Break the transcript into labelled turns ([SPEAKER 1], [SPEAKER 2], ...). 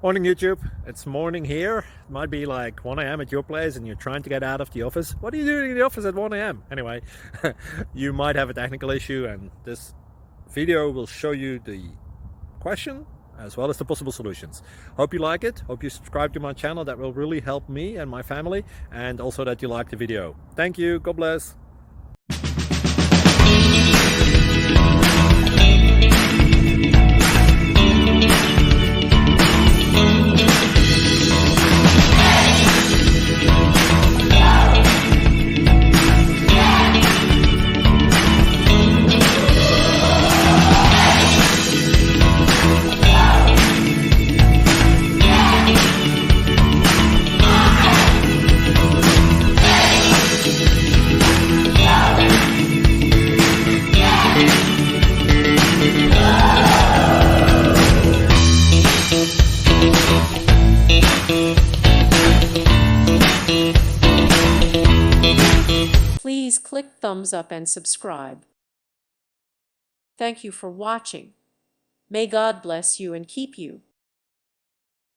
[SPEAKER 1] Morning YouTube, it's morning here. It might be like 1 a.m. at your place and you're trying to get out of the office. What are you doing in the office at 1 a.m.? Anyway, you might have a technical issue and this video will show you the question as well as the possible solutions. Hope you like it, hope you subscribe to my channel. That will really help me and my family, and also that you like the video. Thank you, God bless.
[SPEAKER 2] Please click thumbs up and subscribe. Thank you for watching. May God bless you and keep you.